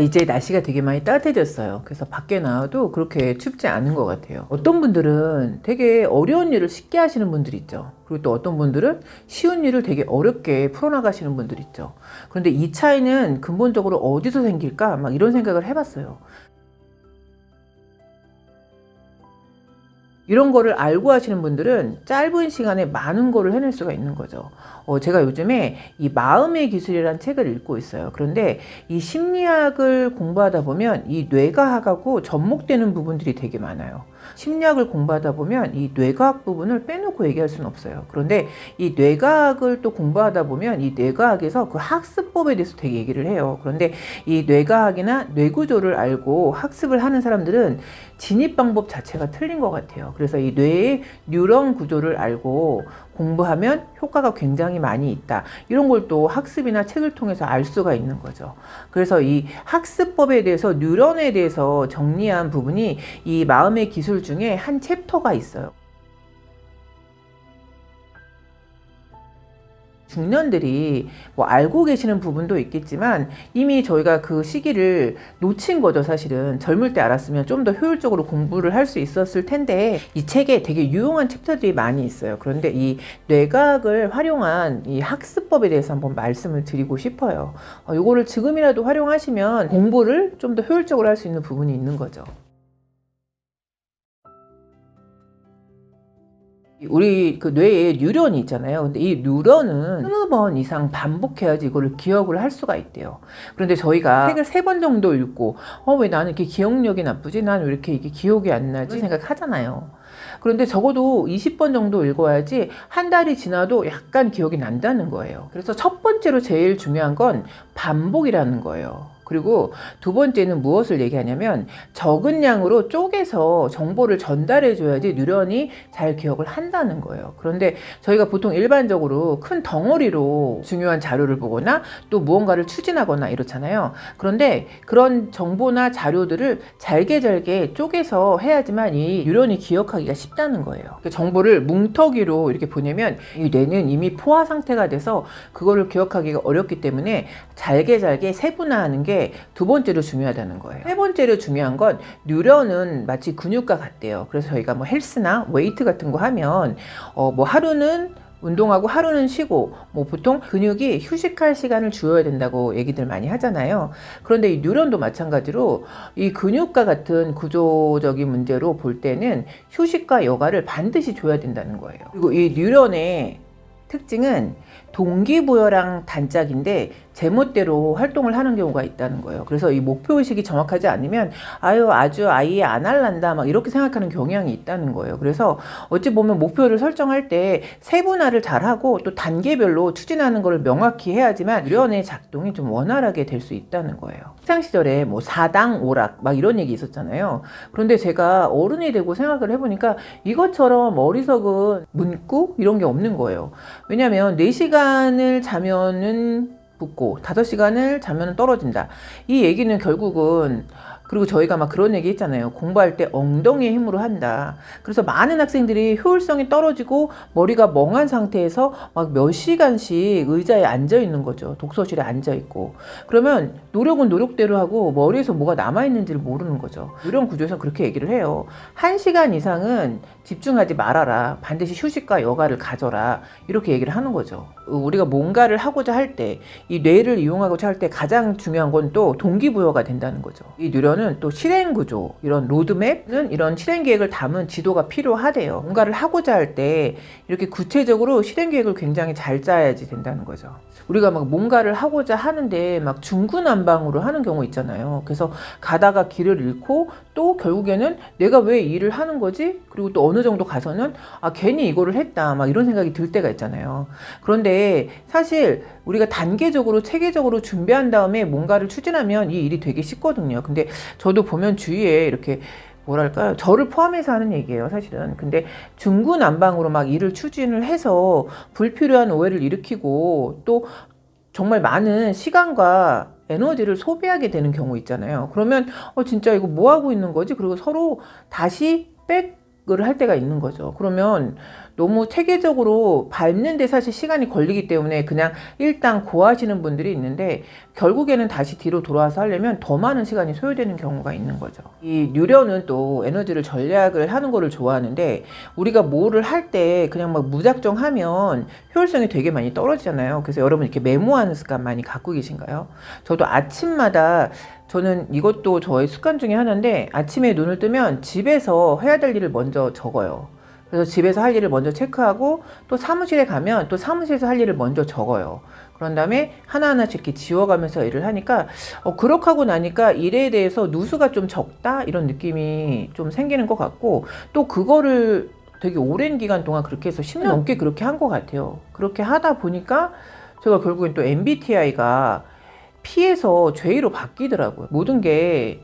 이제 날씨가 되게 많이 따뜻해졌어요. 그래서 밖에 나와도 그렇게 춥지 않은 것 같아요. 어떤 분들은 되게 어려운 일을 쉽게 하시는 분들 있죠. 그리고 또 어떤 분들은 쉬운 일을 되게 어렵게 풀어나가시는 분들 있죠. 그런데 이 차이는 근본적으로 어디서 생길까? 막 이런 생각을 해봤어요. 이런 거를 알고 하시는 분들은 짧은 시간에 많은 거를 해낼 수가 있는 거죠. 제가 요즘에 이 마음의 기술이라는 책을 읽고 있어요. 그런데 이 심리학을 공부하다 보면 이 뇌과학하고 접목되는 부분들이 되게 많아요. 심리학을 공부하다 보면 이 뇌과학 부분을 빼놓고 얘기할 수는 없어요. 그런데 이 뇌과학을 또 공부하다 보면 이 뇌과학에서 그 학습법에 대해서 되게 얘기를 해요. 그런데 이 뇌과학이나 뇌구조를 알고 학습을 하는 사람들은 진입 방법 자체가 틀린 것 같아요. 그래서 이 뇌의 뉴런 구조를 알고 공부하면 효과가 굉장히 많이 있다. 이런 걸 또 학습이나 책을 통해서 알 수가 있는 거죠. 그래서 이 학습법에 대해서 뉴런에 대해서 정리한 부분이 이 마음의 기술 중에 한 챕터가 있어요. 중년들이 뭐 알고 계시는 부분도 있겠지만 이미 저희가 그 시기를 놓친 거죠. 사실은 젊을 때 알았으면 좀 더 효율적으로 공부를 할 수 있었을 텐데 이 책에 되게 유용한 챕터들이 많이 있어요. 그런데 이 뇌과학을 활용한 이 학습법에 대해서 한번 말씀을 드리고 싶어요. 이거를 지금이라도 활용하시면 공부를 좀 더 효율적으로 할 수 있는 부분이 있는 거죠. 우리 그 뇌에 뉴런이 있잖아요. 근데 이 뉴런은 20번 이상 반복해야지 이거를 기억을 할 수가 있대요. 그런데 저희가 책을 3번 정도 읽고 왜 나는 이렇게 기억력이 나쁘지? 나는 왜 이렇게 이게 기억이 안 나지? 생각하잖아요. 그런데 적어도 20번 정도 읽어야지 한 달이 지나도 약간 기억이 난다는 거예요. 그래서 첫 번째로 제일 중요한 건 반복이라는 거예요. 그리고 두 번째는 무엇을 얘기하냐면 적은 양으로 쪼개서 정보를 전달해 줘야지 뉴런이 잘 기억을 한다는 거예요. 그런데 저희가 보통 일반적으로 큰 덩어리로 중요한 자료를 보거나 또 무언가를 추진하거나 이렇잖아요. 그런데 그런 정보나 자료들을 잘게 쪼개서 해야지만 이 뉴런이 기억하기가 쉽다는 거예요. 정보를 뭉터기로 이렇게 보내면 이 뇌는 이미 포화 상태가 돼서 그거를 기억하기가 어렵기 때문에 잘게 세분화하는 게 두 번째로 중요하다는 거예요. 세 번째로 중요한 건 뉴런은 마치 근육과 같대요. 그래서 저희가 뭐 헬스나 웨이트 같은 거 하면 뭐 하루는 운동하고 하루는 쉬고 뭐 보통 근육이 휴식할 시간을 주어야 된다고 얘기들 많이 하잖아요. 그런데 이 뉴런도 마찬가지로 이 근육과 같은 구조적인 문제로 볼 때는 휴식과 여가를 반드시 줘야 된다는 거예요. 그리고 이 뉴런의 특징은 동기부여랑 단짝인데 제멋대로 활동을 하는 경우가 있다는 거예요. 그래서 이 목표의식이 정확하지 않으면 아주 아예 안 할란다 막 이렇게 생각하는 경향이 있다는 거예요. 그래서 어찌 보면 목표를 설정할 때 세분화를 잘하고 또 단계별로 추진하는 걸 명확히 해야지만 뉴런의 작동이 좀 원활하게 될 수 있다는 거예요. 학창시절에 뭐 사당 오락 막 이런 얘기 있었잖아요. 그런데 제가 어른이 되고 생각을 해보니까 이것처럼 어리석은 문구 이런 게 없는 거예요. 왜냐하면 4시간을 자면은 붙고 5시간을 자면 떨어진다. 이 얘기는 결국은 그리고 저희가 막 그런 얘기 했잖아요. 공부할 때 엉덩이의 힘으로 한다. 그래서 많은 학생들이 효율성이 떨어지고 머리가 멍한 상태에서 막 몇 시간씩 의자에 앉아 있는 거죠. 독서실에 앉아 있고. 그러면 노력은 노력대로 하고 머리에서 뭐가 남아있는지를 모르는 거죠. 이런 구조에서 그렇게 얘기를 해요. 1시간 이상은 집중하지 말아라. 반드시 휴식과 여가를 가져라. 이렇게 얘기를 하는 거죠. 우리가 뭔가를 하고자 할 때, 이 뇌를 이용하고자 할 때 가장 중요한 건 또 동기부여가 된다는 거죠. 이 뉴런은 또 실행구조, 이런 로드맵은 이런 실행계획을 담은 지도가 필요하대요. 뭔가를 하고자 할 때 이렇게 구체적으로 실행계획을 굉장히 잘 짜야지 된다는 거죠. 우리가 막 뭔가를 하고자 하는데 막 중구난방으로 하는 경우 있잖아요. 그래서 가다가 길을 잃고 또 결국에는 내가 왜 일을 하는 거지? 그리고 또 어느 정도 가서는 괜히 이거를 했다 막 이런 생각이 들 때가 있잖아요. 그런데 사실 우리가 단계적으로 체계적으로 준비한 다음에 뭔가를 추진하면 이 일이 되게 쉽거든요. 근데 저도 보면 주위에 이렇게 뭐랄까요, 저를 포함해서 하는 얘기예요, 사실은. 근데 중구난방으로 막 일을 추진을 해서 불필요한 오해를 일으키고 또 정말 많은 시간과 에너지를 소비하게 되는 경우 있잖아요. 그러면 진짜 이거 뭐 하고 있는 거지? 그리고 서로 다시 백을 할 때가 있는 거죠. 그러면 너무 체계적으로 밟는데 사실 시간이 걸리기 때문에 그냥 일단 고하시는 분들이 있는데 결국에는 다시 뒤로 돌아와서 하려면 더 많은 시간이 소요되는 경우가 있는 거죠. 이 뉴런은 또 에너지를 전략을 하는 거를 좋아하는데 우리가 뭐를 할 때 그냥 막 무작정 하면 효율성이 되게 많이 떨어지잖아요. 그래서 여러분 이렇게 메모하는 습관 많이 갖고 계신가요? 저도 아침마다 저는 이것도 저의 습관 중에 하나인데 아침에 눈을 뜨면 집에서 해야 될 일을 먼저 적어요. 그래서 집에서 할 일을 먼저 체크하고 또 사무실에 가면 또 사무실에서 할 일을 먼저 적어요. 그런 다음에 하나하나씩 이렇게 지워가면서 일을 하니까 그렇게 하고 나니까 일에 대해서 누수가 좀 적다 이런 느낌이 좀 생기는 것 같고 또 그거를 되게 오랜 기간 동안 그렇게 해서 10년 넘게 그렇게 한 것 같아요. 그렇게 하다 보니까 제가 결국엔 또 MBTI가 P에서 J로 바뀌더라고요. 모든 게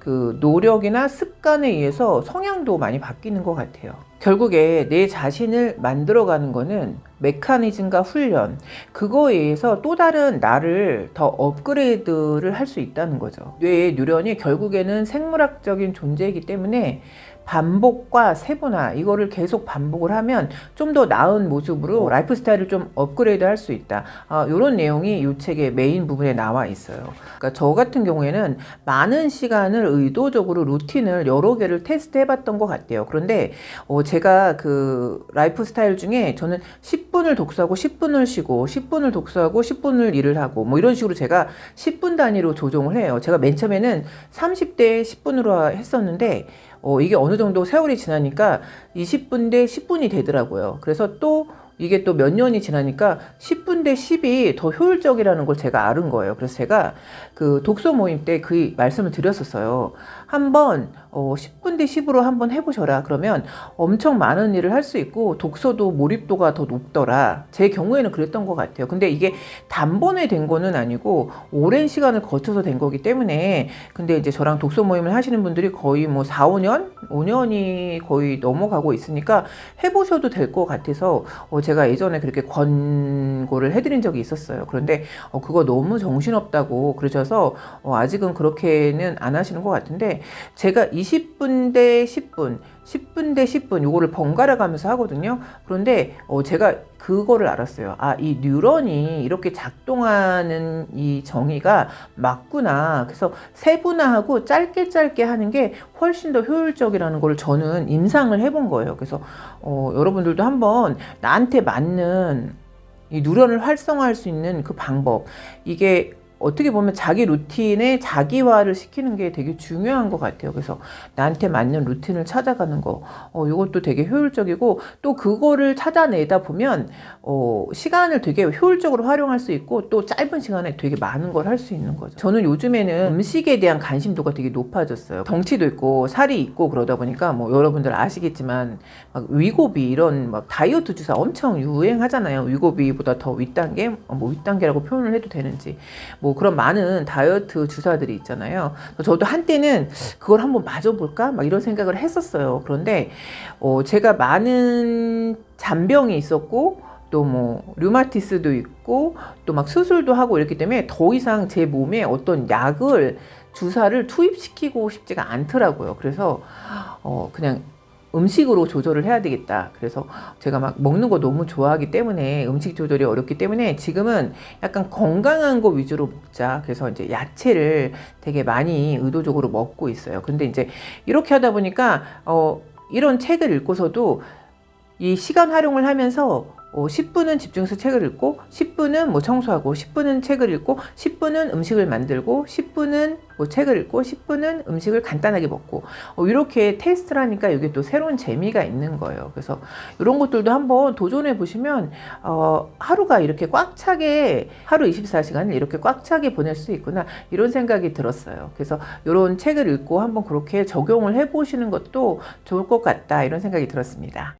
그 노력이나 습관에 의해서 성향도 많이 바뀌는 것 같아요. 결국에 내 자신을 만들어가는 거는 메커니즘과 훈련, 그거에 의해서 또 다른 나를 더 업그레이드를 할 수 있다는 거죠. 뇌의 뉴런이 결국에는 생물학적인 존재이기 때문에 반복과 세분화 이거를 계속 반복을 하면 좀 더 나은 모습으로 라이프 스타일을 좀 업그레이드 할 수 있다. 이런 내용이 이 책의 메인 부분에 나와 있어요. 그러니까 저 같은 경우에는 많은 시간을 의도적으로 루틴을 여러 개를 테스트 해봤던 것 같아요. 그런데 제가 그 라이프 스타일 중에 저는 10분을 독서하고 10분을 쉬고 10분을 독서하고 10분을 일을 하고 뭐 이런 식으로 제가 10분 단위로 조정을 해요. 제가 맨 처음에는 30대에 10분으로 했었는데 이게 어느 정도 세월이 지나니까 20분 대 10분이 되더라고요. 그래서 또 이게 또 몇 년이 지나니까 10분 대 10이 더 효율적이라는 걸 제가 알은 거예요. 그래서 제가 그 독서 모임 때 그 말씀을 드렸었어요. 한번 10분 대 10으로 한번 해보셔라. 그러면 엄청 많은 일을 할 수 있고 독서도 몰입도가 더 높더라. 제 경우에는 그랬던 것 같아요. 근데 이게 단번에 된 거는 아니고 오랜 시간을 거쳐서 된 거기 때문에 근데 이제 저랑 독서 모임을 하시는 분들이 거의 뭐 4, 5년이 거의 넘어가고 있으니까 해보셔도 될 것 같아서 제가 예전에 그렇게 권고를 해드린 적이 있었어요. 그런데 그거 너무 정신없다고 그러셔서 아직은 그렇게는 안 하시는 것 같은데 제가 20분 대 10분, 10분 대 10분 요거를 번갈아 가면서 하거든요. 그런데 제가 그거를 알았어요. 이 뉴런이 이렇게 작동하는 이 정의가 맞구나. 그래서 세분화하고 짧게 하는 게 훨씬 더 효율적이라는 걸 저는 임상을 해본 거예요. 그래서 여러분들도 한번 나한테 맞는 이 뉴런을 활성화할 수 있는 그 방법, 이게 어떻게 보면 자기 루틴에 자기화를 시키는 게 되게 중요한 것 같아요. 그래서 나한테 맞는 루틴을 찾아가는 거, 이것도 되게 효율적이고 또 그거를 찾아내다 보면 시간을 되게 효율적으로 활용할 수 있고 또 짧은 시간에 되게 많은 걸 할 수 있는 거죠. 저는 요즘에는 음식에 대한 관심도가 되게 높아졌어요. 덩치도 있고 살이 있고 그러다 보니까 뭐 여러분들 아시겠지만 막 위고비 이런 막 다이어트 주사 엄청 유행하잖아요. 위고비보다 더 윗단계, 뭐 윗단계라고 표현을 해도 되는지 뭐 그런 많은 다이어트 주사들이 있잖아요. 저도 한때는 그걸 한번 맞아볼까? 막 이런 생각을 했었어요. 그런데 제가 많은 잔병이 있었고 또 뭐 류마티스도 있고 또 막 수술도 하고 이랬기 때문에 더 이상 제 몸에 어떤 약을 주사를 투입시키고 싶지가 않더라고요. 그래서 그냥 음식으로 조절을 해야 되겠다. 그래서 제가 막 먹는 거 너무 좋아하기 때문에 음식 조절이 어렵기 때문에 지금은 약간 건강한 거 위주로 먹자. 그래서 이제 야채를 되게 많이 의도적으로 먹고 있어요. 근데 이제 이렇게 하다 보니까 이런 책을 읽고서도 이 시간 활용을 하면서 10분은 집중해서 책을 읽고 10분은 뭐 청소하고 10분은 책을 읽고 10분은 음식을 만들고 10분은 뭐 책을 읽고 10분은 음식을 간단하게 먹고 이렇게 테스트를 하니까 이게 또 새로운 재미가 있는 거예요. 그래서 이런 것들도 한번 도전해 보시면 하루가 이렇게 꽉 차게 하루 24시간을 이렇게 꽉 차게 보낼 수 있구나 이런 생각이 들었어요. 그래서 이런 책을 읽고 한번 그렇게 적용을 해 보시는 것도 좋을 것 같다 이런 생각이 들었습니다.